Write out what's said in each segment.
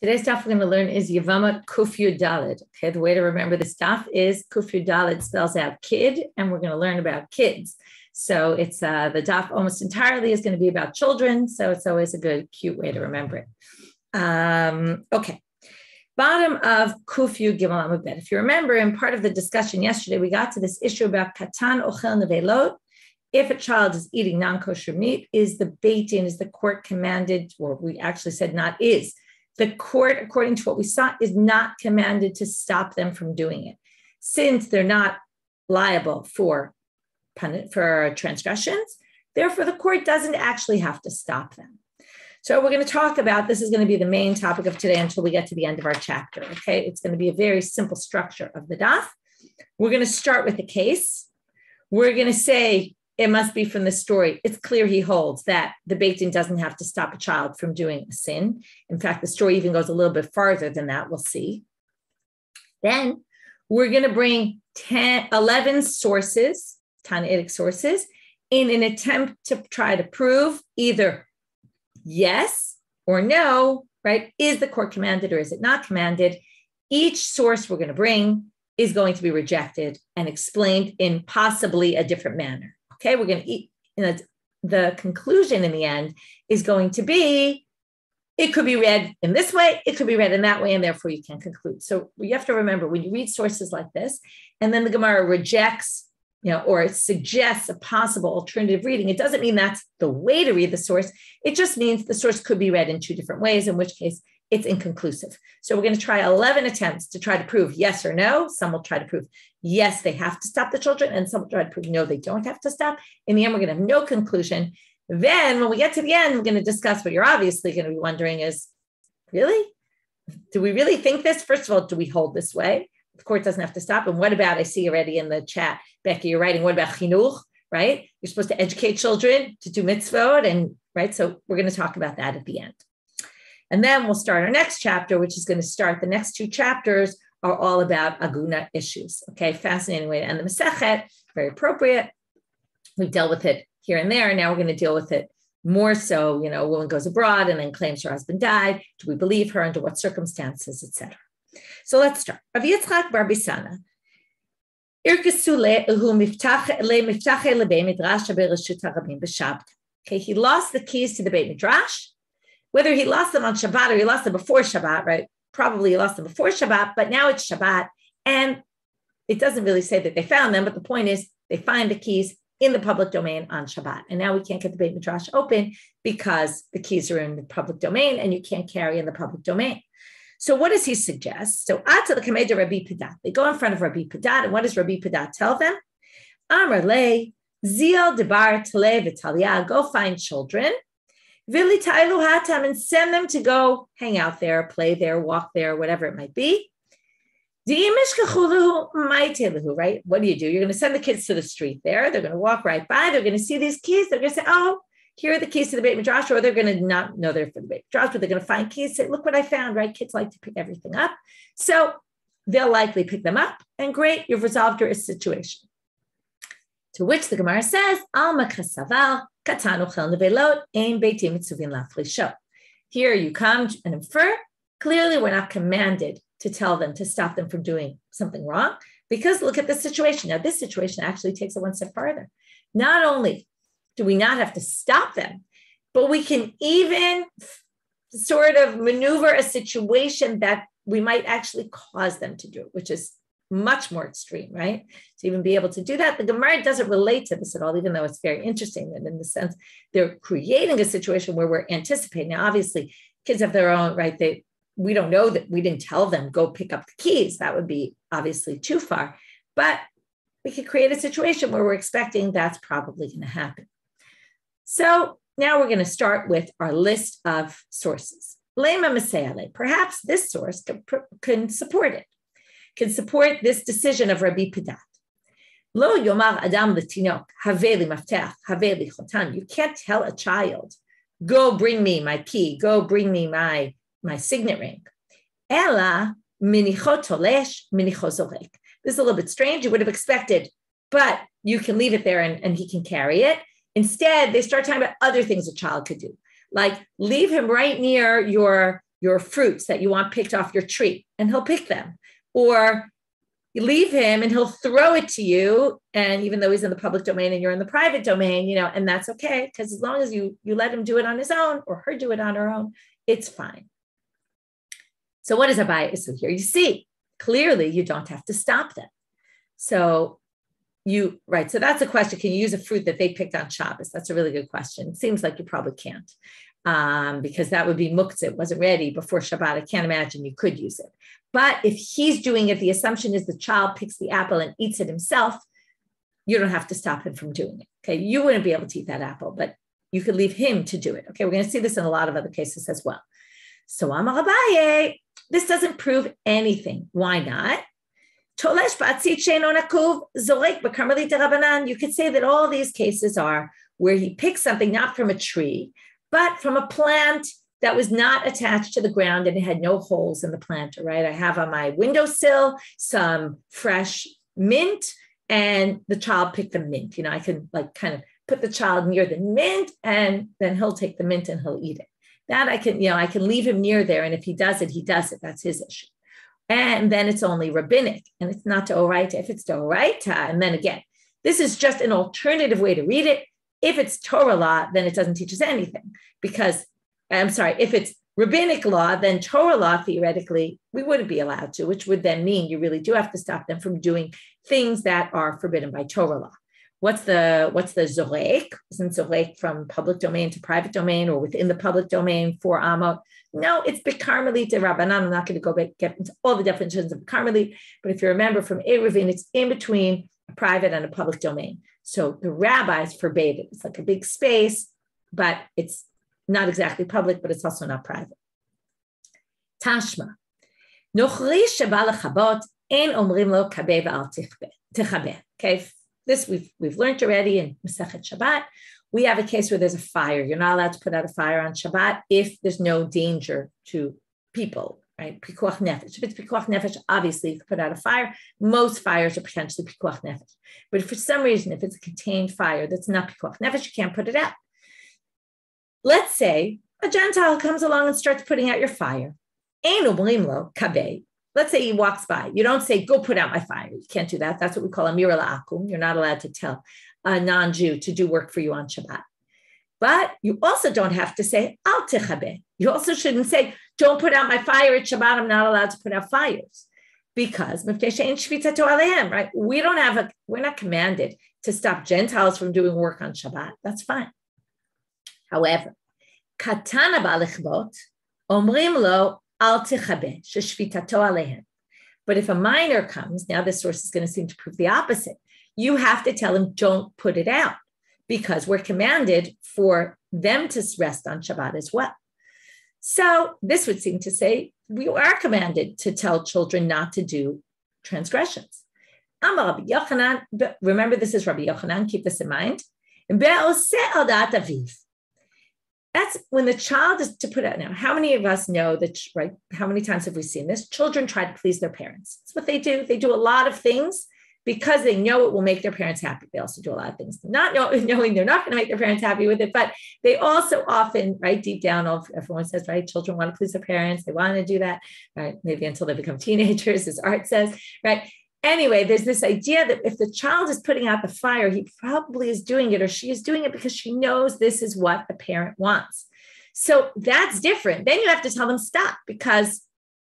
Today's daf we're going to learn is Yevamot Kuf Yud Daled. Okay, the way to remember this daf is Kuf Yud Daled spells out kid, and we're going to learn about kids. So it's the daf almost entirely is going to be about children. So it's always a good, cute way to remember it. Okay. Bottom of Kuf Yud Gimel Amud Bet. If you remember, in part of the discussion yesterday, we got to this issue about Katan Ochel Nevelot. If a child is eating non-kosher meat, is the Beit Din, is the court commanded, or we actually said not is. The court, according to what we saw, is not commanded to stop them from doing it, since they're not liable for transgressions. Therefore, the court doesn't actually have to stop them. So we're going to talk about, this is going to be the main topic of today until we get to the end of our chapter, okay? It's going to be a very simple structure of the daf. We're going to start with the case. We're going to say, it must be from the story. It's clear he holds that the Beit Din doesn't have to stop a child from doing a sin. In fact, the story even goes a little bit farther than that. We'll see. Then we're going to bring 11 sources, Tanaitic sources, in an attempt to try to prove either yes or no, right? Is the court commanded or is it not commanded? Each source we're going to bring is going to be rejected and explained in possibly a different manner. Okay, we're going to eat, the conclusion in the end is going to be, it could be read in this way, it could be read in that way, and therefore you can conclude. So you have to remember when you read sources like this, and then the Gemara rejects, or suggests a possible alternative reading, it doesn't mean that's the way to read the source. It just means the source could be read in two different ways, in which case it's inconclusive. So we're going to try 11 attempts to try to prove yes or no. Some will try to prove yes, they have to stop the children, and some will try to prove no, they don't have to stop. In the end, we're going to have no conclusion. Then when we get to the end, we're going to discuss what you're obviously going to be wondering is, really? Do we really think this? First of all, do we hold this way? The court doesn't have to stop. And what about, I see already in the chat, Becky, you're writing, what about chinuch, right? You're supposed to educate children to do mitzvot, and right? So we're going to talk about that at the end. And then we'll start our next chapter, which is going to start, the next two chapters are all about aguna issues. Okay, fascinating way to end the Masechet, very appropriate. We've dealt with it here and there, and now we're going to deal with it more so, a woman goes abroad and then claims her husband died. Do we believe her? Under what circumstances, etc.? So let's start. Rav Yitzchak bar Bisana. Okay, he lost the keys to the Beit Midrash. Whether he lost them on Shabbat or he lost them before Shabbat, right? Probably he lost them before Shabbat, but now it's Shabbat. And it doesn't really say that they found them, but the point is they find the keys in the public domain on Shabbat. And now we can't get the Beit Midrash open because the keys are in the public domain and you can't carry in the public domain. So what does he suggest? So Ata l'kamei Rabbi Padat. They go in front of Rabbi Padat, and what does Rabbi Padat tell them? Amar le, zil debar tale v'talia, go find children, vili ta'ilu hatam, and send them to go hang out there, play there, walk there, whatever it might be. Right? What do? You're going to send the kids to the street there. They're going to walk right by. They're going to see these keys. They're going to say, oh, here are the keys to the Beit Midrash, or they're going to not know they're for the Beit Midrash, but they're going to find keys, say, look what I found, right? Kids like to pick everything up. So they'll likely pick them up, and great, you've resolved your situation. To which the Gemara says, Alma kasaval, katanu chel nevelot, ein beitim mitzuvin lafli show. Here you come and infer, clearly we're not commanded to tell them, to stop them from doing something wrong, because look at the situation. Now, this situation actually takes it one step farther. Not only do we not have to stop them, but we can even sort of maneuver a situation that we might actually cause them to do, which is much more extreme, right? To even be able to do that. The Gemara doesn't relate to this at all, even though it's very interesting. And in the sense, they're creating a situation where we're anticipating. Now, obviously, kids have their own, right? We don't know that we didn't tell them, go pick up the keys. That would be obviously too far. But we could create a situation where we're expecting that's probably going to happen. So now we're going to start with our list of sources. Lema Meseale. Perhaps this source can support it, can support this decision of Rabbi Padat. Lo yomar adam l'tinok haveli mafteach haveli chotan. You can't tell a child, go bring me my key, go bring me my signet ring. Ela minichot tolesh minichot zorek. This is a little bit strange. You would have expected, but you can leave it there and he can carry it. Instead, they start talking about other things a child could do, like leave him right near your your fruits that you want picked off your tree, and he'll pick them. Or you leave him and he'll throw it to you. And even though he's in the public domain and you're in the private domain, and that's okay, because as long as you let him do it on his own or her do it on her own, it's fine. So what is Abaye? So here you see, clearly you don't have to stop them. So so that's a question. Can you use a fruit that they picked on Shabbos? That's a really good question. It seems like you probably can't, because that would be muktzah. It wasn't ready before Shabbat. I can't imagine you could use it. But if he's doing it, the assumption is the child picks the apple and eats it himself. You don't have to stop him from doing it. Okay, you wouldn't be able to eat that apple, but you could leave him to do it. Okay, we're going to see this in a lot of other cases as well. So Amar Abaye, this doesn't prove anything. Why not? You could say that all these cases are where he picks something not from a tree, but from a plant that was not attached to the ground and it had no holes in the planter, right? I have on my windowsill some fresh mint and the child picked the mint. I can kind of put the child near the mint and then he'll take the mint and he'll eat it. That I can leave him near there. And if he does it, he does it. That's his issue. And then it's only rabbinic and it's not d'oraita. If it's d'oraita, and then again, this is just an alternative way to read it. If it's Torah law, then it doesn't teach us anything because, if it's rabbinic law, then Torah law, theoretically, we wouldn't be allowed to, which would then mean you really do have to stop them from doing things that are forbidden by Torah law. What's the zorek? Isn't zorek from public domain to private domain or within the public domain for amot? No, it's bekarmelit de rabbanan. I'm not going to go back get into all the definitions of bekarmelit, but if you remember from Eruvin, it's in between a private and a public domain. So the rabbis forbade it. It's like a big space, but it's not exactly public, but it's also not private. Tashma. Nochri sheba lechabot ein omrim lo kabeh v'al techabeh. Okay. This we've learned already in Masechet Shabbat. We have a case where there's a fire. You're not allowed to put out a fire on Shabbat if there's no danger to people, right? Pikuach nefesh. If it's pikuach nefesh, obviously you can put out a fire. Most fires are potentially pikuach nefesh. But if for some reason, if it's a contained fire that's not pikuach nefesh, you can't put it out. Let's say a Gentile comes along and starts putting out your fire. Ein omrim lo kabeh. Let's say he walks by. You don't say, go put out my fire. You can't do that. That's what we call a mira la'akum. You're not allowed to tell a non-Jew to do work for you on Shabbat. But you also don't have to say, al techabeh. You also shouldn't say, don't put out my fire at Shabbat. I'm not allowed to put out fires. Because, right? We're not commanded to stop Gentiles from doing work on Shabbat. That's fine. However, katana ba'lichbot, omrim lo, but if a minor comes, now this source is going to seem to prove the opposite. You have to tell him, don't put it out, because we're commanded for them to rest on Shabbat as well. So this would seem to say we are commanded to tell children not to do transgressions. Remember, this is Rabbi Yochanan, keep this in mind. That's when the child is to put out. Now, how many of us know that, right? How many times have we seen this? Children try to please their parents. That's what they do. They do a lot of things because they know it will make their parents happy. They also do a lot of things not knowing they're not going to make their parents happy with it, but they also often, right, deep down, everyone says, right, children want to please their parents. They want to do that, right? Maybe until they become teenagers, as Art says, right? Anyway, there's this idea that if the child is putting out the fire, he probably is doing it or she is doing it because she knows this is what the parent wants. So that's different. Then you have to tell them stop because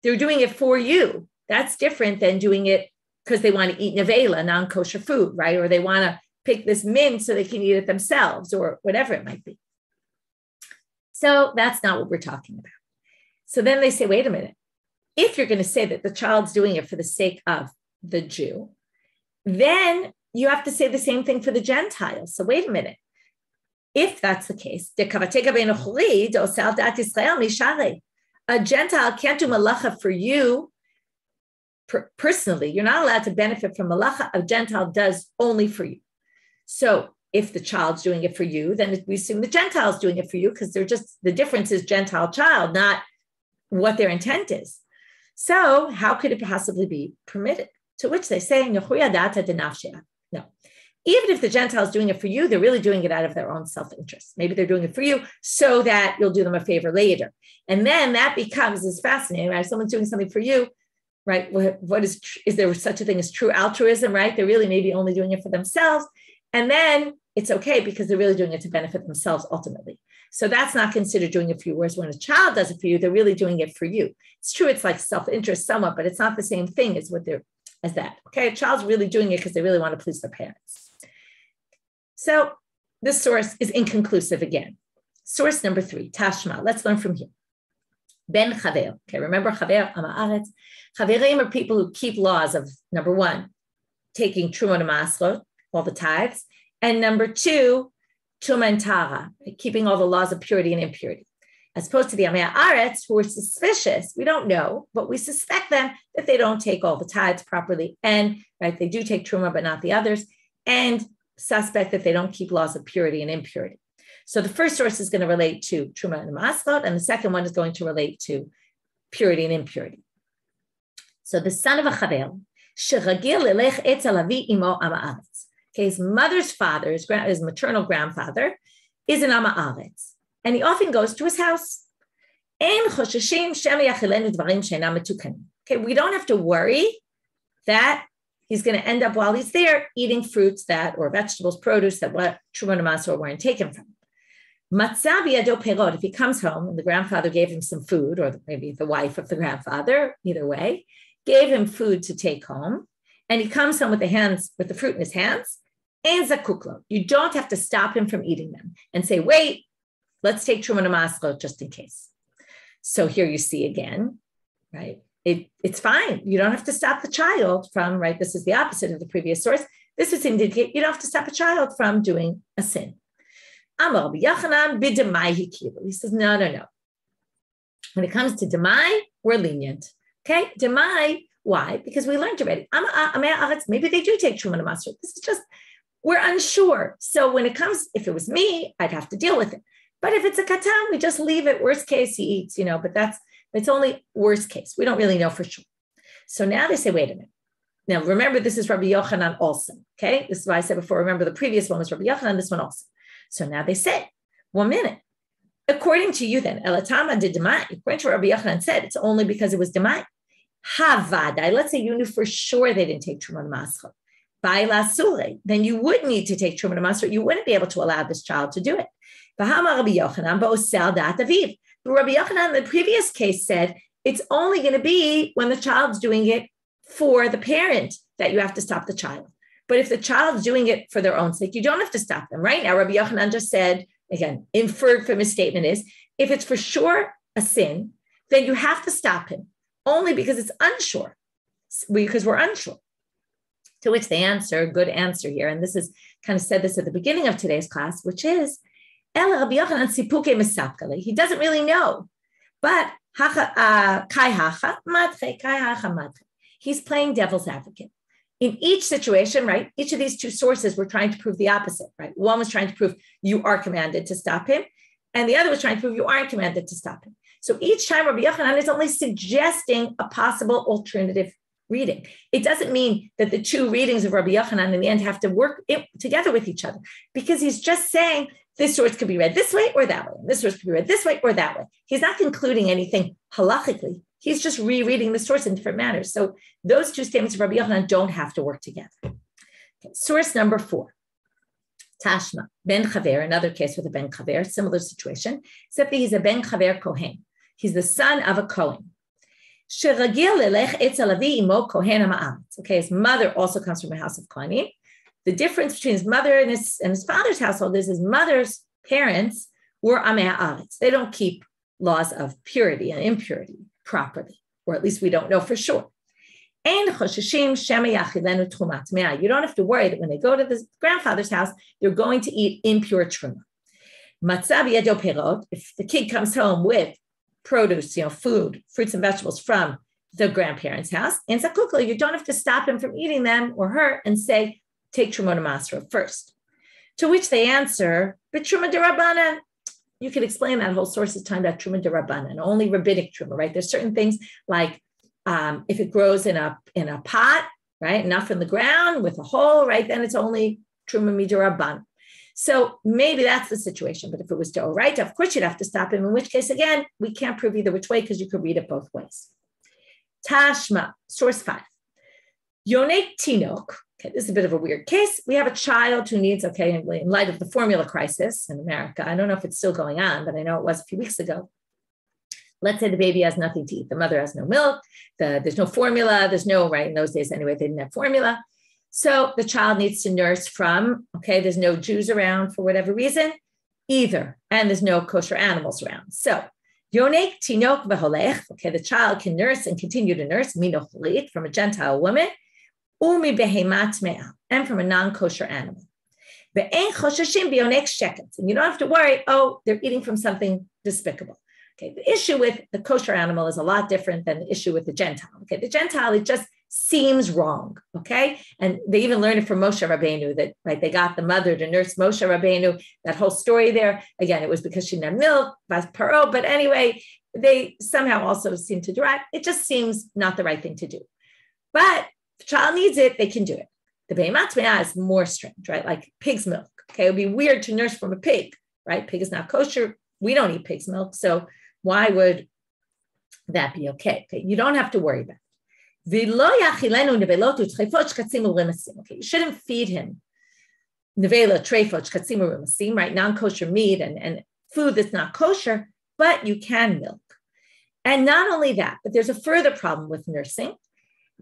they're doing it for you. That's different than doing it because they want to eat nevela, non-kosher food, right? Or they want to pick this mint so they can eat it themselves or whatever it might be. So that's not what we're talking about. So then they say, wait a minute. If you're going to say that the child's doing it for the sake of the Jew, then you have to say the same thing for the Gentiles. So wait a minute. If that's the case, a Gentile can't do malacha for you personally. You're not allowed to benefit from malacha. A Gentile does only for you. So if the child's doing it for you, then we assume the Gentile's doing it for you because they're just, the difference is Gentile child, not what their intent is. So how could it possibly be permitted? To which they say, no. Even if the Gentile is doing it for you, they're really doing it out of their own self-interest. Maybe they're doing it for you so that you'll do them a favor later. And then that becomes, is fascinating, right? If someone's doing something for you, right? What is there such a thing as true altruism, right? They're really maybe only doing it for themselves. And then it's okay because they're really doing it to benefit themselves ultimately. So that's not considered doing it for you. Whereas when a child does it for you, they're really doing it for you. It's true, it's like self-interest somewhat, but it's not the same thing as that. Okay, a child's really doing it because they really want to please their parents. So this source is inconclusive again. Source number 3, Tashma. Let's learn from here. Ben Chaver. Okay, remember Chaver, Ama'aretz. Chaverim are people who keep laws of, number 1, taking Truma and Maslot, all the tithes, and number 2, Tuma and Tara, keeping all the laws of purity and impurity. As opposed to the Amei Aretz, who are suspicious, we don't know, but we suspect them that they don't take all the tithes properly, and right, they do take Truma, but not the others, and suspect that they don't keep laws of purity and impurity. So the first source is going to relate to Truma and Maslot, and the second one is going to relate to purity and impurity. So the son of a Chaver, Shiragil Lelech Etzel Avi Imo Ama'aretz. Okay, his mother's father, his maternal grandfather, is an Ama'aretz, and he often goes to his house. Okay, we don't have to worry that he's going to end up while he's there eating fruits or vegetables, produce that what Truma and Maslot weren't taken from. If he comes home and the grandfather gave him some food, or maybe the wife of the grandfather, either way, gave him food to take home, and he comes home with the fruit in his hands, and zakuklo. You don't have to stop him from eating them and say, wait, let's take Truma and Maslot just in case. So here you see again, right? It's fine. You don't have to stop the child from, right? This is the opposite of the previous source. This would indicate you don't have to stop a child from doing a sin. Amar Yochanan b'demai hikiru. He says, no. When it comes to demai, we're lenient. Okay, demai, why? Because we learned already. Maybe they do take Truma and Maslot. This is just, we're unsure. So when it comes, if it was me, I'd have to deal with it. But if it's a katan, we just leave it. Worst case, he eats, but it's only worst case. We don't really know for sure. So now they say, wait a minute. Now, remember, this is Rabbi Yochanan also, okay? This is why I said before, remember the previous one was Rabbi Yochanan, this one also. So now they say, 1 minute. According to you then, Elatama did demai. According to Rabbi Yochanan said, it's only because it was demai. Havadai, let's say you knew for sure they didn't take Truma and Maslot. Baila sule, then you would need to take Truma and Maslot. You wouldn't be able to allow this child to do it. V'hama Rabbi Yochanan ba'osel dat aviv. But Rabbi Yochanan in the previous case said, it's only going to be when the child's doing it for the parent that you have to stop the child. But if the child's doing it for their own sake, you don't have to stop them. Right now, Rabbi Yochanan just said, again, inferred from his statement is, if it's for sure a sin, then you have to stop him, only because it's unsure, because we're unsure. To which they answer, good answer here, and this is kind of said this at the beginning of today's class, which is, Rabbi Yochanan sipuke mesapkale. He doesn't really know, but he's playing devil's advocate. In each situation, right, each of these two sources were trying to prove the opposite, right? One was trying to prove you are commanded to stop him, and the other was trying to prove you aren't commanded to stop him. So each time Rabbi Yochanan is only suggesting a possible alternative reading. It doesn't mean that the two readings of Rabbi Yochanan in the end have to work together with each other, because he's just saying this source could be read this way or that way. This source could be read this way or that way. He's not concluding anything halachically. He's just rereading the source in different manners. So those two statements of Rabbi Yochanan don't have to work together. Okay. Source number 4, Tashma, Ben Chaver, another case with a Ben Chaver, similar situation, except that he's a Ben Chaver Kohen. He's the son of a Kohen. Okay, his mother also comes from a house of Kohanim. The difference between his mother and his father's household is his mother's parents were Amei Haaretz. They don't keep laws of purity and impurity properly, or at least we don't know for sure. You don't have to worry that when they go to the grandfather's house, they're going to eat impure truma. If the kid comes home with produce, food, fruits and vegetables from the grandparents' house, and zakukla, you don't have to stop him from eating them or her and say, take Truma and Maslot first. To which they answer, but Truma d'Rabbanan. You could explain that whole source is talking about Truma d'Rabbanan, only rabbinic Truma, right? There's certain things like if it grows in a pot, right, not from the ground with a hole, right, then it's only truma midrabban. So maybe that's the situation. But if it was d'oraita, of course you'd have to stop him, in which case, again, we can't prove either which way because you could read it both ways. Tashma, source 5. Yonek tinok. Okay, this is a bit of a weird case. We have a child who needs, in light of the formula crisis in America, I don't know if it's still going on, but I know it was a few weeks ago. Let's say the baby has nothing to eat. The mother has no milk. There's no formula. There's no, right, in those days anyway, they didn't have formula. So the child needs to nurse from, there's no Jews around for whatever reason, either. And there's no kosher animals around. So, Yonek tinok v'holech, the child can nurse and continue to nurse, minochlit, from a Gentile woman, umi behemat me'ah, and from a non-kosher animal. Ve'en choshashim b'yonek sheketz. And you don't have to worry, they're eating from something despicable. The issue with the kosher animal is a lot different than the issue with the Gentile. The Gentile, it just seems wrong. And they even learned it from Moshe Rabbeinu that, right, they got the mother to nurse Moshe Rabbeinu. That whole story there, again, it was because she didn't have milk, paro. But anyway, they somehow also seem to derive. It just seems not the right thing to do. But if the child needs it, they can do it. The behemat me'ah is more strange, right? Like pig's milk. It would be weird to nurse from a pig, right? Pig is not kosher. We don't eat pig's milk. So why would that be okay? You don't have to worry about it. You shouldn't feed him nevela, trefot, shkatzim u'remasim, right? Non-kosher meat and food that's not kosher, but you can milk. And not only that, but there's a further problem with nursing.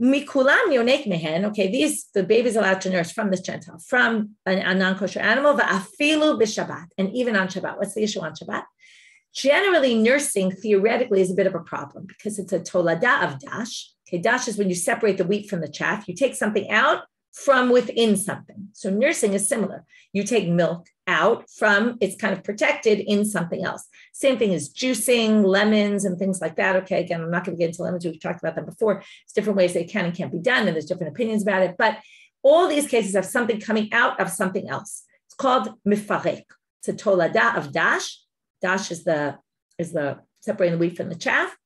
Mikulam yonek mehen, the baby's allowed to nurse from this Gentile, from a non-kosher animal, va'afilu b'Shabbat, and even on Shabbat. What's the issue on Shabbat? Generally, nursing theoretically is a bit of a problem because it's a tolada of dash. Dash is when you separate the wheat from the chaff. You take something out from within something. So nursing is similar. You take milk out from, it's kind of protected in something else. Same thing as juicing, lemons, and things like that. Again, I'm not going to get into lemons. We've talked about them before. It's different ways they can and can't be done, and there's different opinions about it. But all these cases have something coming out of something else. It's called mifarek. It's a tolada of dash. Dash is the separating the wheat from the chaff.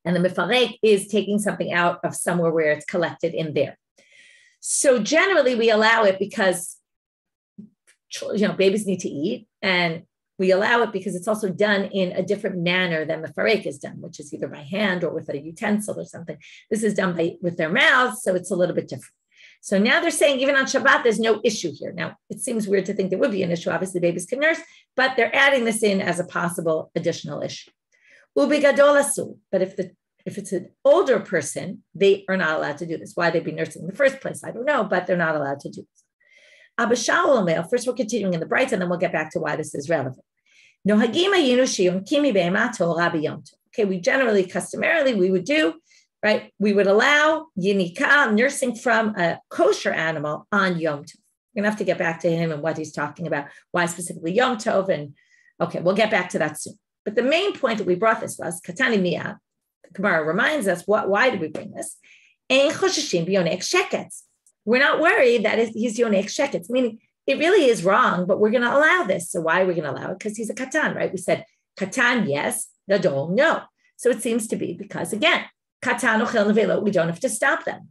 And the mifarek is taking something out of somewhere where it's collected in there. So generally we allow it because, babies need to eat, and we allow it because it's also done in a different manner than mifarek is done, which is either by hand or with a utensil or something. This is done with their mouths, so it's a little bit different. So now they're saying even on Shabbat, there's no issue here. Now, it seems weird to think there would be an issue. Obviously, babies can nurse, but they're adding this in as a possible additional issue. Ubigadolasu, but if it's an older person, they are not allowed to do this. Why they'd be nursing in the first place, I don't know, but they're not allowed to do this. Abba Shaul Omer, first we're continuing in the Brights, and then we'll get back to why this is relevant. We generally, customarily, we would do, right? We would allow yinika, nursing from a kosher animal on Yom Tov. We're going to have to get back to him and what he's talking about, why specifically Yom Tov, and we'll get back to that soon. But the main point that we brought this was, Katani Mia, the Gemara reminds us, why did we bring this? We're not worried that he's yonek sheketz, meaning it really is wrong, but we're going to allow this. So why are we going to allow it? Because he's a katan, right? We said katan, yes, gadol, no. So it seems to be because, again, katan ochel nevelo, we don't have to stop them.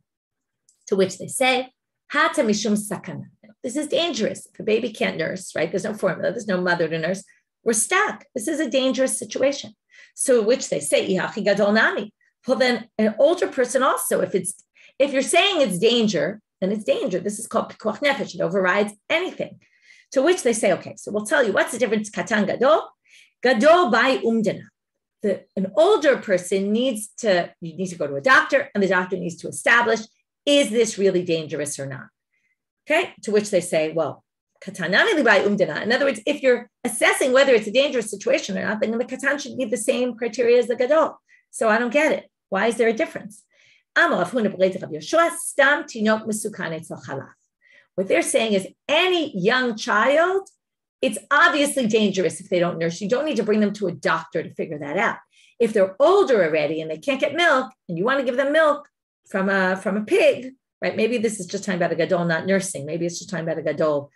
To which they say, hata mishum sakana. This is dangerous. If a baby can't nurse, right? There's no formula, there's no mother to nurse. We're stuck. This is a dangerous situation. So which they say, ihachi gadol nami. Well, then an older person also, if you're saying it's danger, then it's danger. This is called pikuach nefesh. It overrides anything. To which they say, okay, so we'll tell you what's the difference. Katan gadol, gadol by umdana. An older person needs to go to a doctor, and the doctor needs to establish, is this really dangerous or not? Okay, to which they say, well, katan nami by umdana. In other words, if you're assessing whether it's a dangerous situation or not, then the katan should meet the same criteria as the gadol. So I don't get it. Why is there a difference? What they're saying is any young child, it's obviously dangerous if they don't nurse. You don't need to bring them to a doctor to figure that out. If they're older already and they can't get milk, and you want to give them milk from a pig, right? Maybe this is just talking about a gadol not nursing. Maybe it's just talking about a gadol,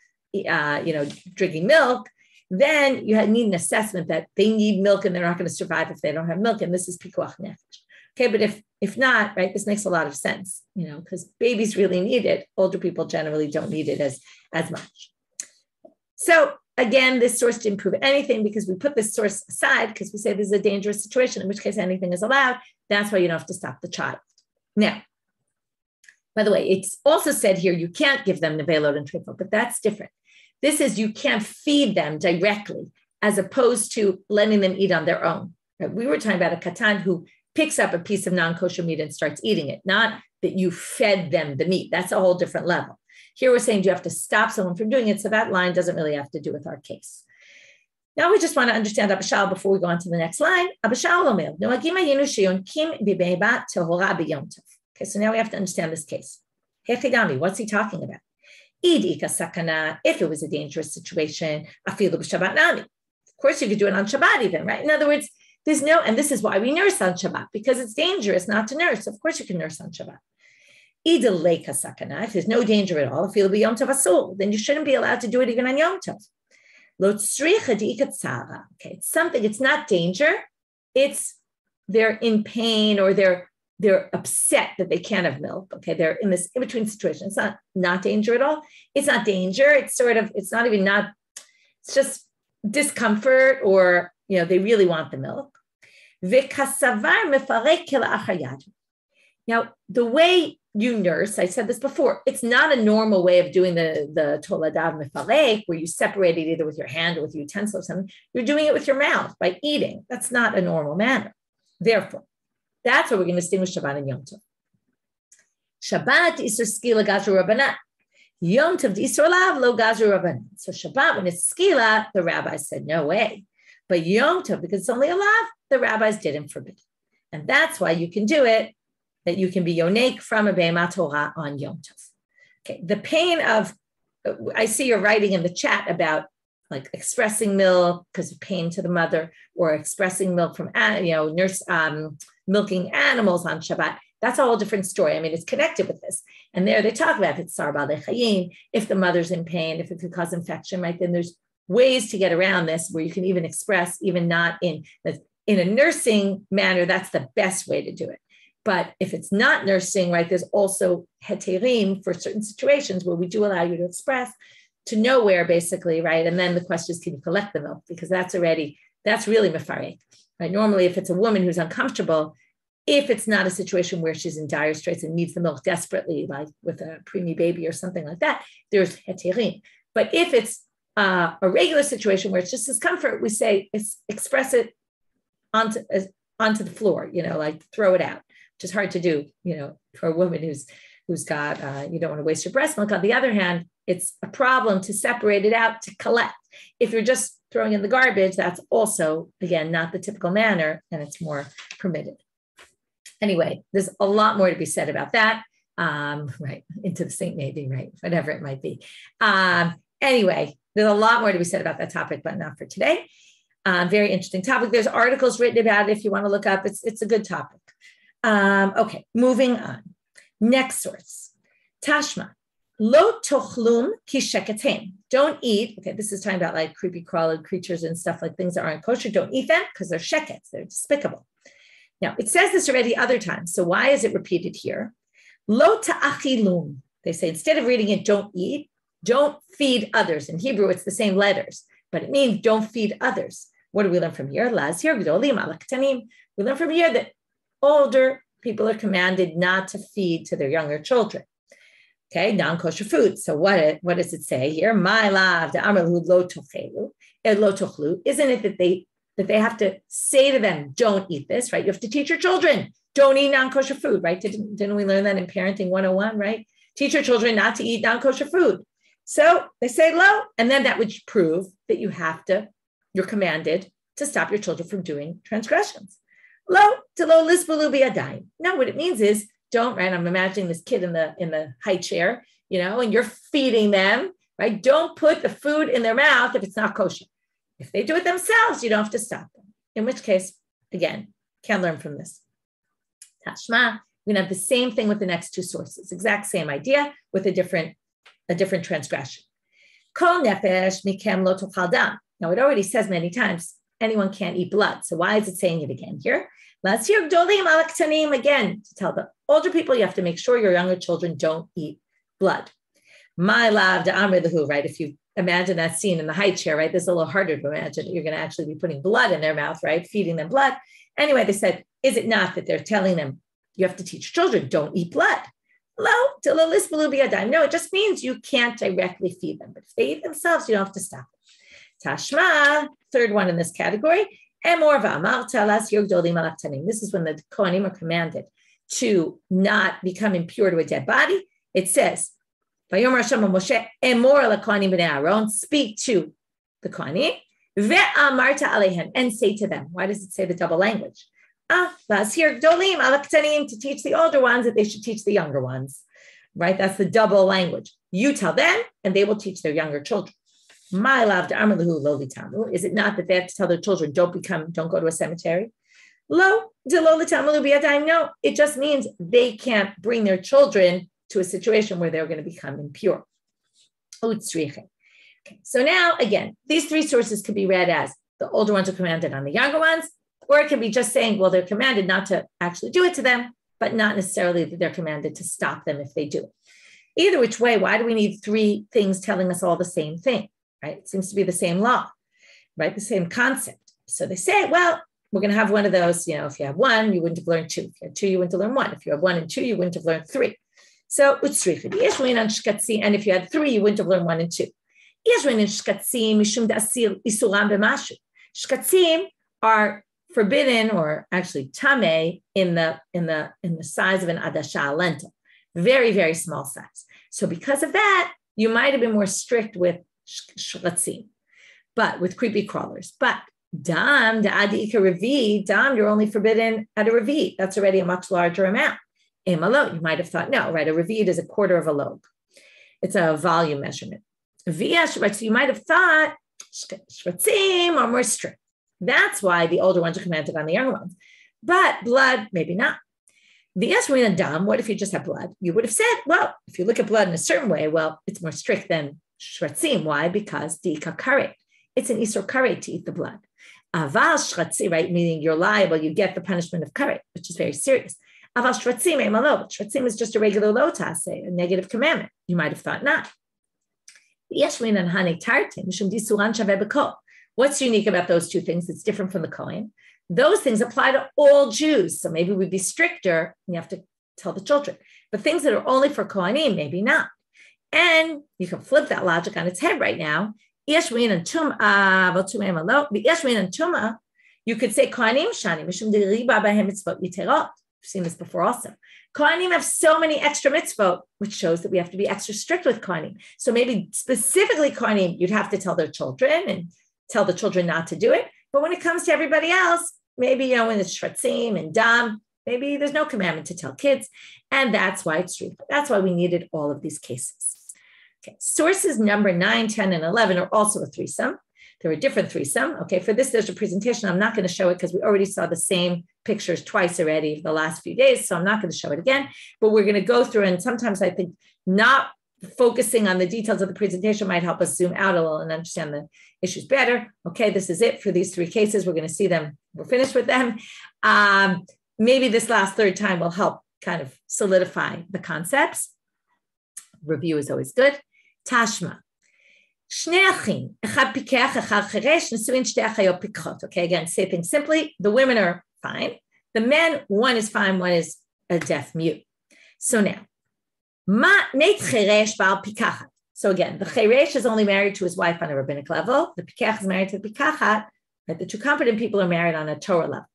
drinking milk. Then you need an assessment that they need milk and they're not going to survive if they don't have milk. And this is pikuach nefesh. Okay, but if not, right, this makes a lot of sense, because babies really need it. Older people generally don't need it as much. So again, this source didn't prove anything because we put this source aside because we say this is a dangerous situation, in which case anything is allowed. That's why you don't have to stop the child. Now, by the way, it's also said here, you can't give them nevelot and trifot, but that's different. This is, you can't feed them directly as opposed to letting them eat on their own. Right? We were talking about a katan who picks up a piece of non-kosher meat and starts eating it, not that you fed them the meat. That's a whole different level. Here we're saying, do you have to stop someone from doing it? So that line doesn't really have to do with our case. Now we just want to understand Abba Shaul before we go on to the next line. Abba Shaul omer, okay, so now we have to understand this case. Hechidami, what's he talking about? If it was a dangerous situation, of course you could do it on Shabbat even, right? In other words, there's no, and this is why we nurse on Shabbat, because it's dangerous not to nurse. Of course you can nurse on Shabbat. If there's no danger at all, if you'll be Yom Tov Asur, then you shouldn't be allowed to do it even on Yom Tov. Okay, it's something, it's not danger, it's they're in pain or they're upset that they can't have milk. Okay, they're in this in-between situation. It's not danger at all. It's not danger. It's sort of, it's not even not, it's just discomfort or, they really want the milk. Now, the way you nurse, I said this before, it's not a normal way of doing the toladav mefarek, where you separate it either with your hand or with a utensil or something. You're doing it with your mouth by eating. That's not a normal manner. Therefore, that's what we're going to distinguish Shabbat and Yom Tov. Shabbat isur skila gazru rabbanan. Yom Tov isur lav lo gazru rabbanan. So Shabbat, when it's skila, the rabbis said no way. But Yom Tov, because it's only a lav, the rabbis didn't forbid. And that's why you can do it, that you can be yonek from a Be'emat Torah on Yom Tov. Okay, the pain of, I see you're writing in the chat about like expressing milk because of pain to the mother, or expressing milk from, milking animals on Shabbat. That's a whole different story. I mean, it's connected with this. And there they talk about if it's sar ba'alei chayim, if the mother's in pain, if it could cause infection, right? Then there's ways to get around this where you can even express, even not in a nursing manner, that's the best way to do it. But if it's not nursing, right, there's also heterim for certain situations where we do allow you to express to nowhere, basically, right? And then the question is, can you collect the milk? Because that's really mefarek, right? Normally, if it's a woman who's uncomfortable, if it's not a situation where she's in dire straits and needs the milk desperately, like with a preemie baby or something like that, there's heterim. But if it's a regular situation where it's just discomfort, we say express it onto the floor, like throw it out, which is hard to do, for a woman who's got, you don't want to waste your breast milk. On the other hand, it's a problem to separate it out, to collect. If you're just throwing in the garbage, that's also, again, not the typical manner, and it's more permitted. Anyway, there's a lot more to be said about that. Right, into the sink maybe, right, whatever it might be. Anyway, there's a lot more to be said about that topic, but not for today. Very interesting topic. There's articles written about it if you want to look up. It's a good topic. Okay, moving on. Next source. Tashma. Lo tochlum ki sheketem. Don't eat. Okay, this is talking about like creepy crawling creatures and stuff, like things that aren't kosher. Don't eat them because they're shekets. They're despicable. Now, it says this already other times. So why is it repeated here? Lo ta'achilum. They say instead of reading it, don't eat, don't feed others. In Hebrew, it's the same letters, but it means don't feed others. What do we learn from here? We learn from here that older people are commanded not to feed to their younger children. Okay, non-kosher food. So what does it say here? My love, the amalu lo tochlu. Isn't it that they have to say to them, don't eat this, right? You have to teach your children, don't eat non-kosher food, right? Didn't we learn that in Parenting 101, right? Teach your children not to eat non-kosher food. So they say lo, and then that would prove that you're commanded to stop your children from doing transgressions. Lo, to lo lisbulu biyadayim. No, what it means is don't, right? I'm imagining this kid in the high chair, and you're feeding them, right? Don't put the food in their mouth if it's not kosher. If they do it themselves, you don't have to stop them. In which case, again, can learn from this. Tashma, we're going to have the same thing with the next two sources. Exact same idea with a different transgression. Kol nefesh mikem lo tochal dam. Now, it already says many times, anyone can't eat blood. So why is it saying it again here? Let's hear Gdolim al Ktanim again. To tell the older people, you have to make sure your younger children don't eat blood. My love, the Amr Lahu, right? If you imagine that scene in the high chair, right? This is a little harder to imagine. You're going to actually be putting blood in their mouth, right? Feeding them blood. Anyway, they said, is it not that they're telling them, you have to teach children, don't eat blood? No, it just means you can't directly feed them. But if they eat themselves, you don't have to stop them. Tashma, third one in this category. This is when the Kohanim are commanded to not become impure to a dead body. It says, speak to the Kohanim, and say to them. Why does it say the double language? To teach the older ones that they should teach the younger ones, right? That's the double language. You tell them, and they will teach their younger children. My love, is it not that they have to tell their children, don't go to a cemetery? No, it just means they can't bring their children to a situation where they're going to become impure. Okay, so now, again, these three sources could be read as the older ones are commanded on the younger ones, or it could be just saying, well, they're commanded not to actually do it to them, but not necessarily that they're commanded to stop them if they do it. Either which way, why do we need three things telling us all the same thing, right? It seems to be the same law, right? The same concept. So they say, well, we're going to have one of those, if you have one, you wouldn't have learned two. If you had two, you wouldn't have learned one. If you have one and two, you wouldn't have learned three. So, and if you had three, you wouldn't have learned one and two. Shkatzim are forbidden, or actually tameh, in the size of an adasha, lentil, very, very small size. So because of that, you might have been more strict with shkatzim, but with creepy crawlers. But dam, the adika revi, dam, you're only forbidden at a revi. That's already a much larger amount. Emalot, you might have thought, no, right? A revi is a quarter of a log. It's a volume measurement. V'yesh, right? So you might have thought shkatzim are more strict. That's why the older ones are commanded on the younger ones. But blood, maybe not. The Yasmin Dam, what if you just have blood? You would have said, well, if you look at blood in a certain way, well, it's more strict than shratzim. Why? Because di'ika karet. It's an isur karet to eat the blood. Aval shratzi, right? Meaning you're liable, you get the punishment of karet, which is very serious. Aval shratzim emalo. Shratzim is just a regular lotase, a negative commandment. You might have thought not. Yasmin and Hanek Tartin, Mishum Disuran Shaveh B'Kol. What's unique about those two things? It's different from the Kohen. Those things apply to all Jews. So maybe we'd be stricter. You have to tell the children. But things that are only for Kohanim, maybe not. And you can flip that logic on its head right now. You could say Kohanim Shani, Mishum Deriba Bahem Mitzvot Yiterot. We've seen this before also. Kohanim have so many extra mitzvot, which shows that we have to be extra strict with Kohanim. So maybe specifically Kohanim, you'd have to tell their children and tell the children not to do it. But when it comes to everybody else, maybe, when it's shratzim and dam, maybe there's no commandment to tell kids. And that's why it's true. That's why we needed all of these cases. Okay. Sources number 9, 10, and 11 are also a threesome. They're a different threesome. Okay. For this, there's a presentation. I'm not going to show it because we already saw the same pictures twice already the last few days. So I'm not going to show it again, but we're going to go through. And sometimes I think not focusing on the details of the presentation might help us zoom out a little and understand the issues better. Okay, this is it for these three cases. We're going to see them. We're finished with them. Maybe this last third time will help kind of solidify the concepts. Review is always good. Tashma. Okay, again, say things simply. The women are fine. The men, one is fine, one is a deaf mute. So now, so again, the cheresh is only married to his wife on a rabbinic level. The pikach is married to the pikachat. Right? The two competent people are married on a Torah level.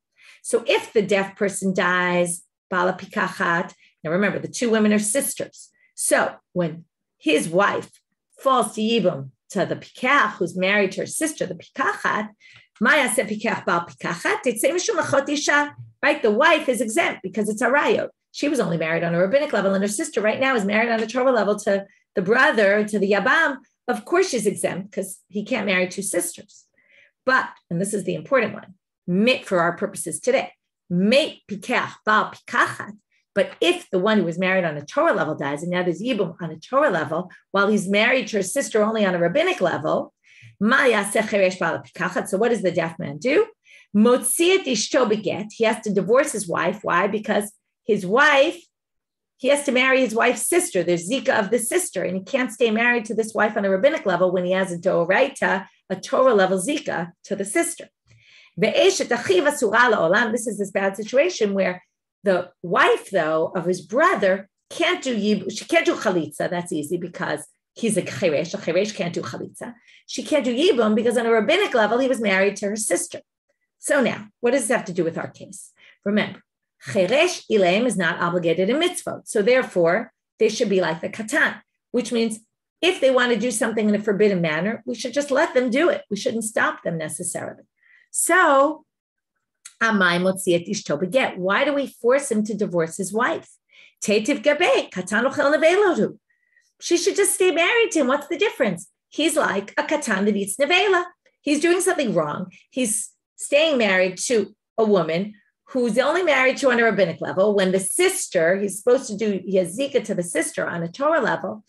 So if the deaf person dies, bala pikachat, now remember, the two women are sisters. So when his wife falls to yibum to the pikach who's married to her sister, the pikachat, maya se pikach bal pikachat, right? The wife is exempt because it's a rayot. She was only married on a rabbinic level, and her sister right now is married on a Torah level to the brother, to the Yabam. Of course she's exempt because he can't marry two sisters. But, and this is the important one, for our purposes today, pikach bal pikachat. But if the one who was married on a Torah level dies, and now there's Yibum on a Torah level, while he's married to her sister only on a rabbinic level, So what does the deaf man do? He has to divorce his wife. Why? Because his wife, he has to marry his wife's sister. There's Zika of the sister, and he can't stay married to this wife on a rabbinic level when he has a Doraita, a Torah level Zika to the sister. This is this bad situation where the wife, though, of his brother can't do Yibum. She can't do Chalitza. That's easy because he's a Cheresh. A Cheresh can't do Chalitza. She can't do Yibum because on a rabbinic level, he was married to her sister. So now, what does this have to do with our case? Remember, Cheresh Ilaim is not obligated in mitzvot. So therefore, they should be like the Katan, which means if they want to do something in a forbidden manner, we should just let them do it. We shouldn't stop them necessarily. So, why do we force him to divorce his wife? She should just stay married to him. What's the difference? He's like a katan that eats nevela. He's doing something wrong. He's staying married to a woman who's only married to on a rabbinic level. When the sister, he's supposed to do Yazika to the sister on a Torah level,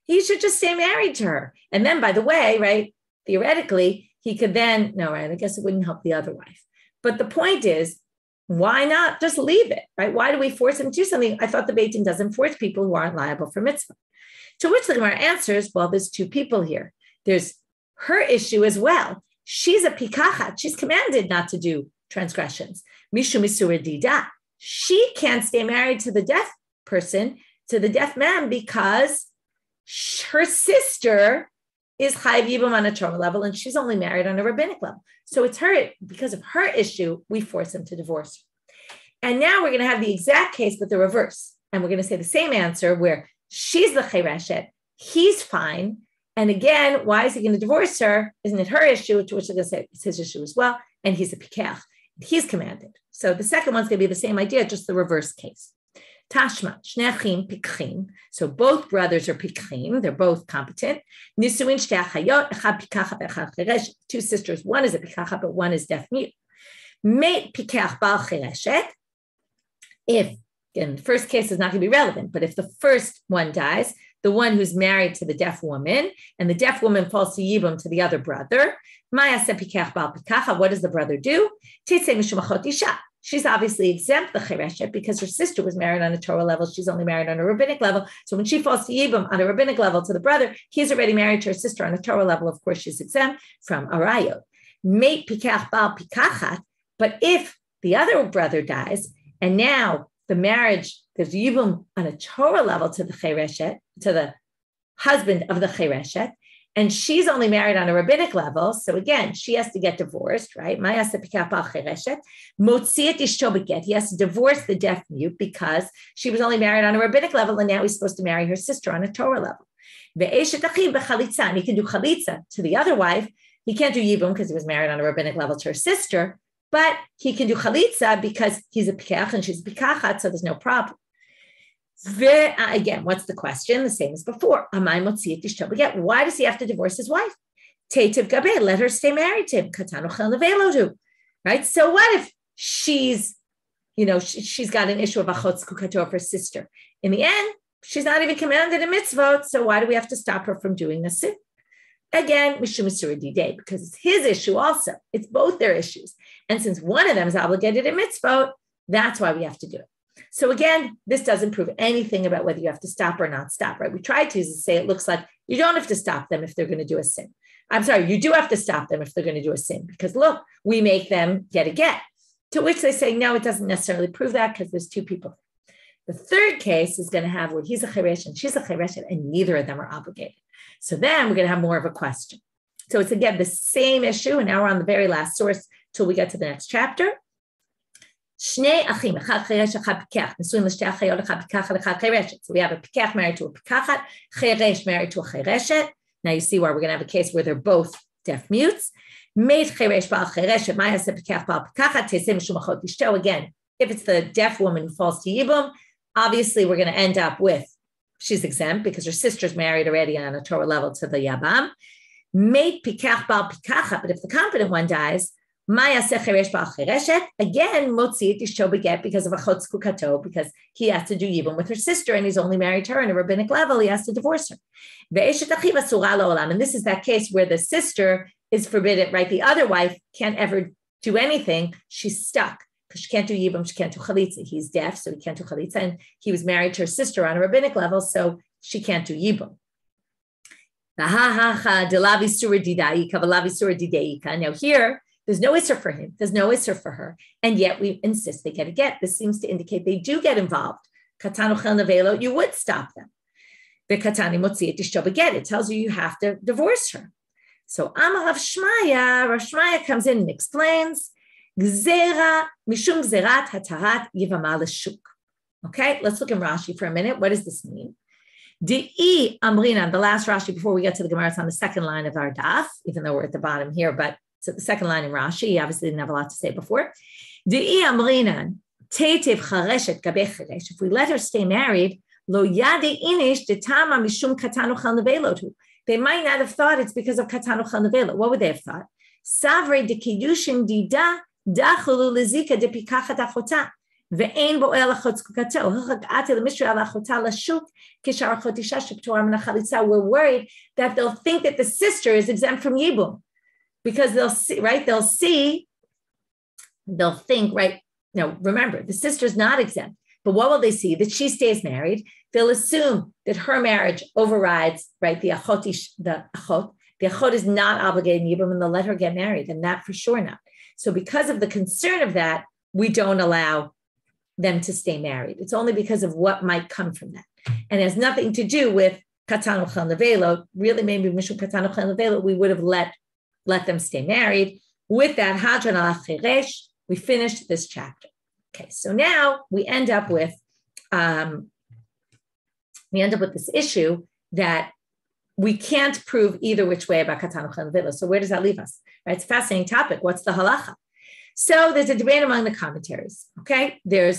he should just stay married to her. And then, by the way, right, theoretically, he could then, no, right, I guess it wouldn't help the other wife. But the point is, why not just leave it, right? Why do we force him to do something? I thought the Beit Din doesn't force people who aren't liable for mitzvah. To which the Gemara answers, well, there's two people here. There's her issue as well. She's a pikachat. She's commanded not to do transgressions. Mishu misura dida. She can't stay married to the deaf person, to the deaf man, because her sister is Chayiv Yibum on a Torah level, and she's only married on a rabbinic level. So it's her, because of her issue, we force him to divorce her. And now we're going to have the exact case, but the reverse. And we're going to say the same answer where she's the Chereshet, he's fine. And again, why is he going to divorce her? Isn't it her issue? To which they're going to say it's his issue as well. And he's a pikach. He's commanded. So the second one's going to be the same idea, just the reverse case. Tashma, shnei pikchim. So both brothers are pikchim. They're both competent. Nisuin shtei achayot, echad pikacha ve'echad chereshet. Two sisters. One is a pikacha, but one is deaf mute. Mate pikach bal chereshet. If, again, the first case is not going to be relevant, but if the first one dies, the one who's married to the deaf woman, and the deaf woman falls to Yibum to the other brother, Maya se pikach bal pikacha. What does the brother do? Tetzei mishum achot isha. She's obviously exempt the Chereshet because her sister was married on a Torah level. She's only married on a rabbinic level. So when she falls to Yibum on a rabbinic level to the brother, he's already married to her sister on a Torah level. Of course, she's exempt from Arayot. Mate pikach bal pikachat. But if the other brother dies, and now the marriage, there's Yibum on a Torah level to the Chereshet, to the husband of the Chereshet, and she's only married on a rabbinic level. So again, she has to get divorced, right? He has to divorce the deaf mute because she was only married on a rabbinic level, and now he's supposed to marry her sister on a Torah level. And he can do chalitza to the other wife. He can't do yibum because he was married on a rabbinic level to her sister, but he can do chalitza because he's a pikach and she's a pikachat, so there's no problem. Again, what's the question? The same as before. Why does he have to divorce his wife? Let her stay married to him. Right? So what if she's got an issue of achot zkukato of her sister? In the end, she's not even commanded a mitzvot, so why do we have to stop her from doing the sin? Again, mishum isur didei, because it's his issue also. It's both their issues. And since one of them is obligated in mitzvot, that's why we have to do it. So again, this doesn't prove anything about whether you have to stop or not stop, right? We tried to say it looks like you don't have to stop them if they're going to do a sin. I'm sorry, you do have to stop them if they're going to do a sin, because look, we make them get a get. To which they say, no, it doesn't necessarily prove that because there's two people. The third case is going to have where he's a cheresh and she's a chereshet, and neither of them are obligated. So then we're going to have more of a question. So it's again the same issue, and now we're on the very last source till we get to the next chapter. So we have a pikach married to a pikachat, cheresh married to a chereshet. Now you see where we're going to have a case where they're both deaf mutes. Again, if it's the deaf woman who falls to Yibum, obviously we're going to end up with she's exempt because her sister's married already on a Torah level to the Yabam. But if the competent one dies, Again, motzi et ishto beget because of achot zkukato, because he has to do yibum with her sister, and he's only married to her on a rabbinic level. He has to divorce her. And this is that case where the sister is forbidden, right? The other wife can't ever do anything. She's stuck because she can't do yibum, she can't do chalitza. He's deaf, so he can't do chalitza, and he was married to her sister on a rabbinic level, so she can't do yibum. Now here, there's no isser for him. There's no isser for her. And yet we insist they get a get. This seems to indicate they do get involved. Katanu chel nevelo, you would stop them. Katani motzi et ishto beget. It tells you have to divorce her. So Amar Rav Shmaya comes in and explains, Gzera, mishum gzerat hatarat yivama l'shuk. Okay, let's look in Rashi for a minute. What does this mean? Di'i amrinan, the last Rashi before we get to the Gemara, it's on the second line of our daf, even though we're at the bottom here, but it's the second line in Rashi. He obviously didn't have a lot to say before. Di'i amrinan, tetiv chareshet gabe cheresh. If we let her stay married, lo yadi inish detama mishum katanu chal nevelotu. They might not have thought it's because of katanu chal nevelo. What would they have thought? Savre de kiddushin dida dachulu lezika de pikachat achota. Ve'ein bo'el achot zkukato. Hachagati l'mishra al achota l'shuk kishar achot isha sheptuar min hachalitza. We're worried that they'll think that the sister is exempt from yibum. Because they'll see, right? They'll think, right? Now, remember, the sister's not exempt. But what will they see? That she stays married. They'll assume that her marriage overrides, right? The achot is not obligated in yibum, and they'll let her get married, and that for sure not. So because of the concern of that, we don't allow them to stay married. It's only because of what might come from that. And it has nothing to do with katanu chel nevelo. Really, maybe mishum katanu chel nevelo, we would have let them stay married. With that, hadran al cheresh, we finished this chapter. Okay, so now we end up with this issue that we can't prove either which way about katanu chel nevelo. So where does that leave us? Right, it's a fascinating topic. What's the halacha? So there's a debate among the commentaries. Okay, do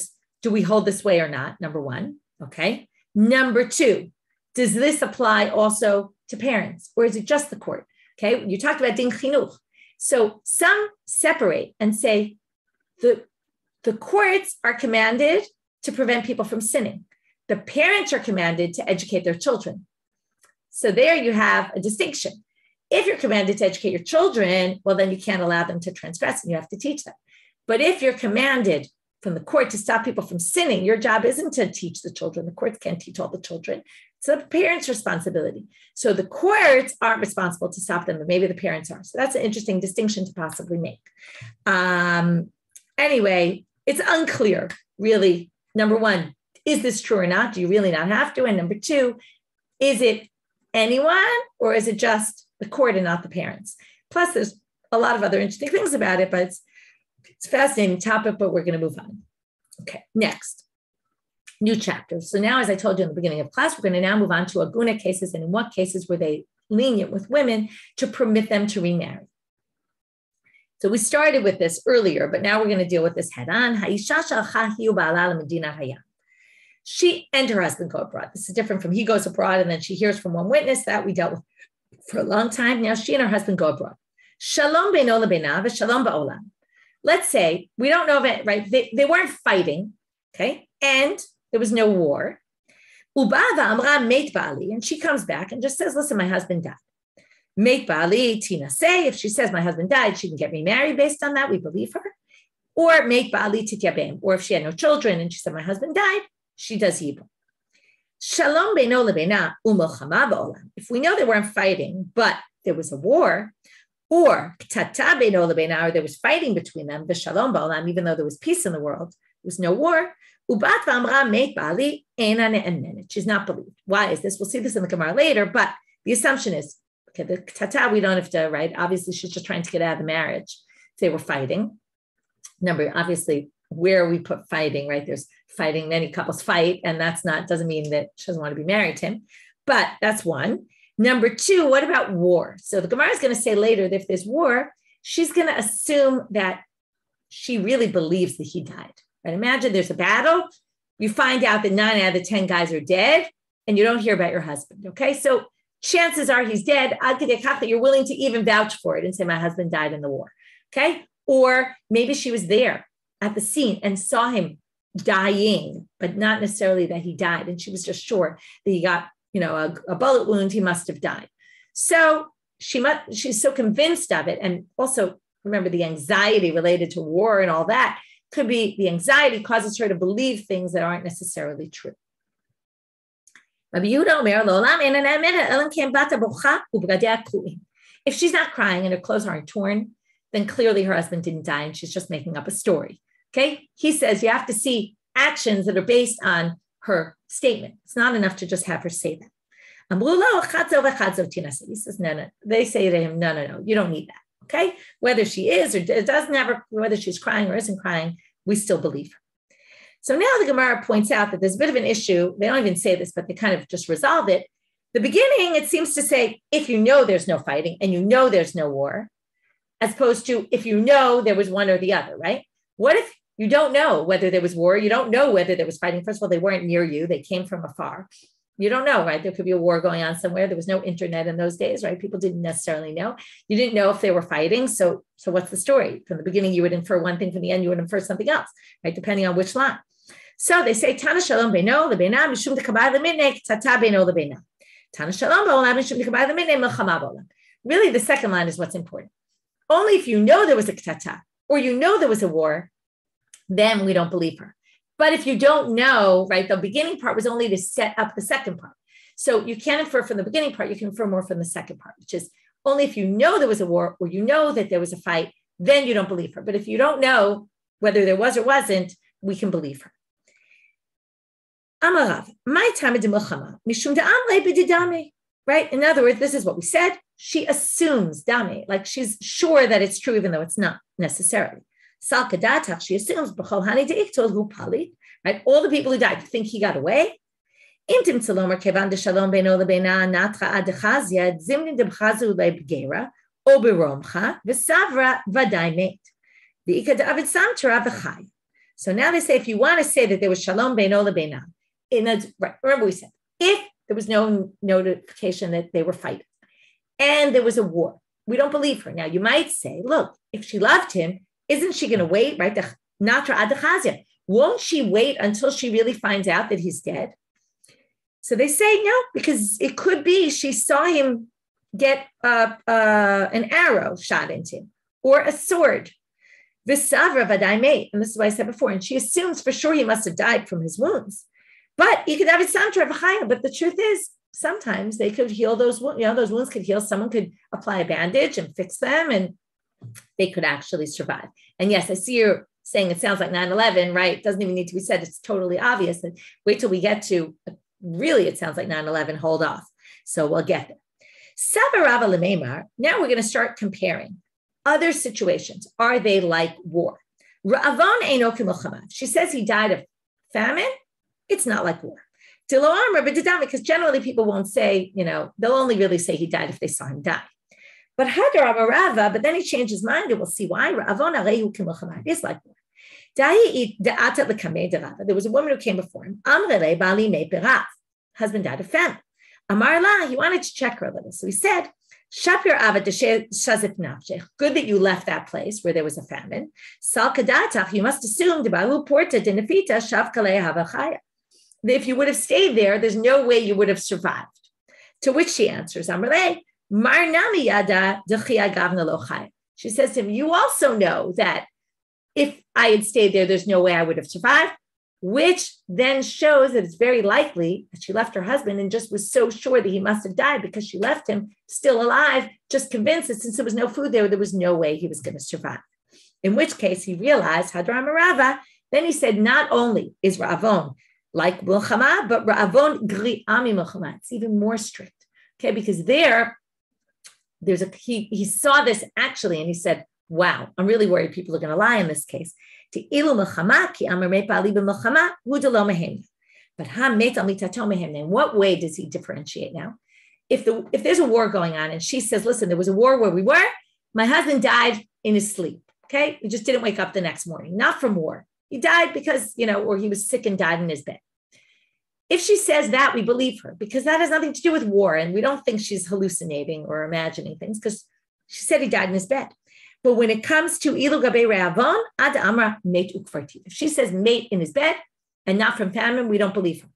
we hold this way or not? Number one. Okay. Number two, does this apply also to parents, or is it just the court? Okay, you talked about din chinuch. So some separate and say the courts are commanded to prevent people from sinning. The parents are commanded to educate their children. So there you have a distinction. If you're commanded to educate your children, well, then you can't allow them to transgress and you have to teach them. But if you're commanded from the court to stop people from sinning, your job isn't to teach the children. The courts can't teach all the children. It's the parents' responsibility. So the courts aren't responsible to stop them, but maybe the parents are. So that's an interesting distinction to possibly make. Anyway, it's unclear, really. Number one, is this true or not? Do you really not have to? And number two, is it anyone or is it just the court and not the parents? Plus, there's a lot of other interesting things about it, but it's a fascinating topic, but we're going to move on. Okay, next. New chapter. So now, as I told you in the beginning of class, we're going to now move on to aguna cases, and in what cases were they lenient with women to permit them to remarry. So we started with this earlier, but now we're going to deal with this head on. She and her husband go abroad. This is different from he goes abroad and then she hears from one witness. That we dealt with for a long time. Now she and her husband go abroad. Shalom beino lebeinav, shalom ba'olam. Let's say, we don't know of it, right? They weren't fighting, okay? And there was no war. Uba v'amra meit ba'ali, and she comes back and just says, listen, my husband died. Meit ba'ali tina say, if she says my husband died, she can get remarried based on that, we believe her. Or meit ba'ali tityabem, or if she had no children and she said my husband died, she does yibum. Shalom beino lebeina u'milchama ba'olam. If we know they weren't fighting, but there was a war, or ktata beino lebeina, or there was fighting between them, the shalom ba'olam, even though there was peace in the world, there was no war. Ubat v'amra meit ba'ali ena ne'emenet. She's not believed. Why is this? We'll see this in the Gemara later, but the assumption is, okay, the ktata we don't have to, right? Obviously, she's just trying to get out of the marriage. They were fighting. Number, obviously, where we put fighting, right? There's fighting, many couples fight, and that's not, doesn't mean that she doesn't want to be married to him, but that's one. Number two, what about war? So the Gemara is going to say later that if there's war, she's going to assume that she really believes that he died. Right? Imagine there's a battle, you find out that 9 out of the 10 guys are dead, and you don't hear about your husband, okay? So chances are he's dead. Ad kedei kach that you're willing to even vouch for it and say, my husband died in the war, okay? Or maybe she was there at the scene and saw him dying, but not necessarily that he died. And she was just sure that he got, a bullet wound, he must have died. So she's so convinced of it. And also remember the anxiety related to war and all that could be the anxiety causes her to believe things that aren't necessarily true. If she's not crying and her clothes aren't torn, then clearly her husband didn't die and she's just making up a story. Okay? He says you have to see actions that are based on her statement. It's not enough to just have her say that. He says, no. They say to him, no, you don't need that. Okay? Whether she is or doesn't have whether she's crying or isn't crying, we still believe her. So now the Gemara points out that there's a bit of an issue. They don't even say this, but they kind of just resolve it. The beginning, it seems to say, if you know there's no fighting and you know there's no war, as opposed to if you know there was one or the other, right? What if you don't know whether there was war? You don't know whether there was fighting. First of all, they weren't near you. They came from afar. You don't know, right? There could be a war going on somewhere. There was no internet in those days, right? People didn't necessarily know. You didn't know if they were fighting. So what's the story? From the beginning, you would infer one thing. From the end, you would infer something else, right? Depending on which line. So they say, Tana Shalom Beino Lebeina Mishum Dekabay Lemine Tata Beino Lebeina. Tana Shalom Ba'olam Mishum Dekabay Lemine Melchama Ba'olam. Really, the second line is what's important. Only if you know there was a ktata or you know there was a war, then we don't believe her. But if you don't know, right, the beginning part was only to set up the second part. So you can't infer from the beginning part, you can infer more from the second part, which is only if you know there was a war or you know that there was a fight, then you don't believe her. But if you don't know whether there was or wasn't, we can believe her. Amarav, my time of milchama, mishum da'am lebedidame. Right? In other words, this is what we said. She assumes dame, like she's sure that it's true, even though it's not necessarily. Salkadatach, she assumes b'chol hani de'iktol hu palit. Right? All the people who died think he got away. Imtim tzalomer kevan de shalom beino lebeina natra adechazia zimnin debchazu lebgera o beromcha v'savra vadai meit. The ikad avid samtara v'chay. So now they say if you want to say that there was shalom beino lebeina, right? Remember we said if there was no notification that they were fighting and there was a war, we don't believe her. Now you might say, look, if she loved him, isn't she going to wait, right? Natra adechazia. Won't she wait until she really finds out that he's dead? So they say no, because it could be she saw him get an arrow shot into him or a sword. V'savra vadai meit, and this is what I said before, and she assumes for sure he must have died from his wounds. But you could have it samtra v'chaya. But the truth is, sometimes they could heal those wounds. Those wounds could heal. Someone could apply a bandage and fix them, and they could actually survive. And yes, I see you're saying it sounds like 9/11, right? It doesn't even need to be said. It's totally obvious. And wait till we get to, really, it sounds like 9/11. Hold off. So we'll get there. Savarava Lememar. Now we're going to start comparing other situations. Are they like war? Ra'avon eino k'milchama. She says he died of famine. It's not like war. Because generally people won't say, they'll only really say he died if they saw him die. But Hadar Amarava, but then he changed his mind, and we'll see why. It is like war. There was a woman who came before him. Husband died of famine. Amarla, he wanted to check her a little. So he said, good that you left that place where there was a famine. You must assume if you would have stayed there, there's no way you would have survived. To which she answers, she says to him, you also know that if I had stayed there, there's no way I would have survived, which then shows that it's very likely that she left her husband and just was so sure that he must have died because she left him still alive, just convinced that since there was no food there was no way he was going to survive. In which case he realized, Hadar Marava, then he said, not only is Ra'avon like Milchama, but Ra'avon Gri'ami Milchama. It's even more strict, okay? Because he saw this actually, and he said, wow, I'm really worried people are going to lie in this case. But in what way does he differentiate now? If there's a war going on and she says, listen, there was a war where we were, my husband died in his sleep, okay? He just didn't wake up the next morning, not from war. He died because, or he was sick and died in his bed. If she says that, we believe her because that has nothing to do with war. And we don't think she's hallucinating or imagining things because she said he died in his bed. But when it comes to ilu gabe re'avon, ad amra mate ukfarti. If she says mate in his bed and not from famine, we don't believe her.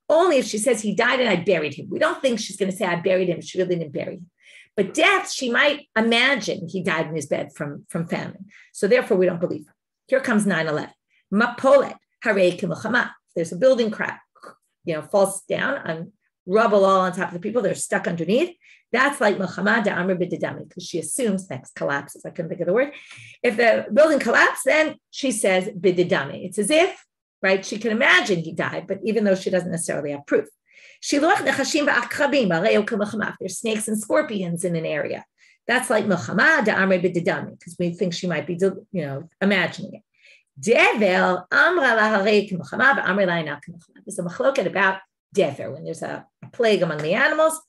Only if she says he died and I buried him. We don't think she's going to say I buried him. She really didn't bury him. But death, she might imagine he died in his bed from famine. So therefore, we don't believe her. Here comes 9/11. Mapolet harei kimuchama. There's a building crack, falls down on rubble all on top of the people. They're stuck underneath. That's like Muhammad Amr bididami, because she assumes that collapses. I couldn't think of the word. If the building collapsed, then she says bididami. It's as if, right? She can imagine he died, but even though she doesn't necessarily have proof. There's snakes and scorpions in an area. That's like Muhammad Amr bididami, because we think she might be, imagining it. Devel Amra laharei kimuchama ba'amr la'ina kimuchama. There's a machloket about dever when there's a plague among the animals.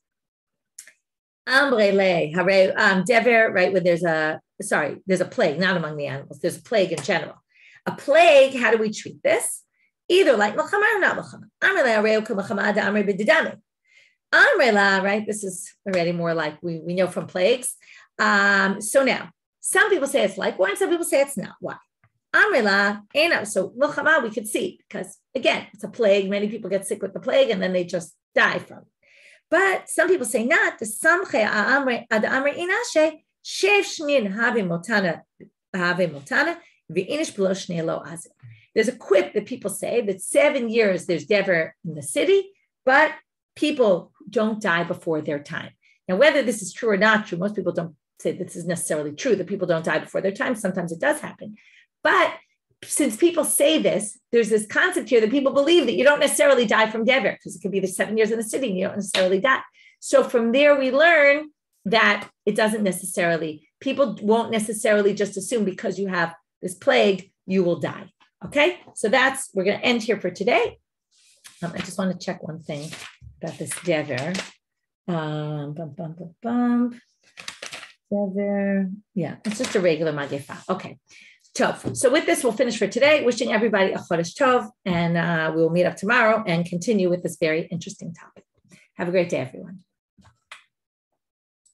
Dever, right, when there's a plague, not among the animals, there's a plague in general. A plague, how do we treat this? Either like Muhammad or not Muhammad. Right, this is already more like we know from plagues. So now, some people say it's like one, some people say it's not. Why? So Muhammad, we could see, because again, it's a plague. Many people get sick with the plague and then they just die from it. But some people say not. The samche ad amre inashe shev shnin have motana v'inish below shnei lo azim. There's a quip that people say that 7 years there's dever in the city, but people don't die before their time. Now, whether this is true or not true, most people don't say this is necessarily true, that people don't die before their time. Sometimes it does happen. But since people say this, there's this concept here that people believe that you don't necessarily die from dever, because it could be the 7 years in the city and you don't necessarily die. So from there, we learn that it doesn't necessarily, people won't necessarily just assume because you have this plague, you will die. Okay, so we're going to end here for today. I just want to check one thing about this dever. Dever. Yeah, it's just a regular magefa. Okay. Tov. So with this, we'll finish for today. Wishing everybody a Chodesh Tov, and we will meet up tomorrow and continue with this very interesting topic. Have a great day, everyone.